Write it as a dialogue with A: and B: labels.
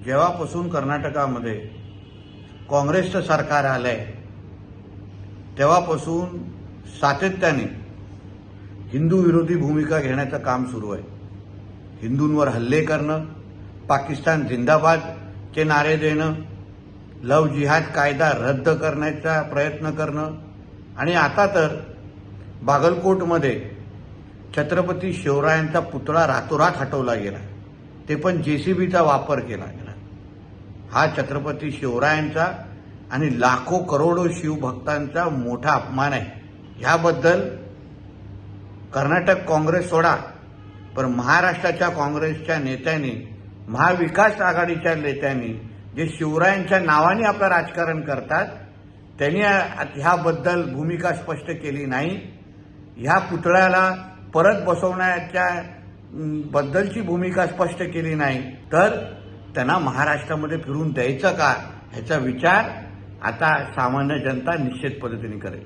A: जेव्हापासून कर्नाटकामध्ये काँग्रेसचं सरकार आलंय तेव्हापासून सातत्याने हिंदू विरोधी भूमिका घेण्याचं काम सुरू आहे. हिंदूंवर हल्ले करणं, पाकिस्तान जिंदाबादचे नारे देणं, लव जिहाद कायदा रद्द करण्याचा प्रयत्न करणं आणि आता तर बागलकोटमध्ये छत्रपती शिवरायांचा पुतळा रातोरात हटवला गेला, ते पण जेसीबीचा वापर केला गेला. हा छत्रपती शिवरायांचा आणि लाखो करोडो शिवभक्तांचा मोठा अपमान आहे. ह्याबद्दल कर्नाटक काँग्रेस सोडा, पण महाराष्ट्राच्या काँग्रेसच्या नेत्यांनी, महाविकास आघाडीच्या नेत्यांनी जे शिवरायांच्या नावाने आपलं राजकारण करतात त्यांनी ह्याबद्दल भूमिका स्पष्ट केली नाही. ह्या पुतळ्याला परत बसवण्याच्या बद्दलची भूमिका स्पष्ट केली नाही, तर त्यांना महाराष्ट्रामध्ये फिरून द्यायचं का ह्याचा विचार आता सामान्य जनता निश्चित पद्धतीने करेल.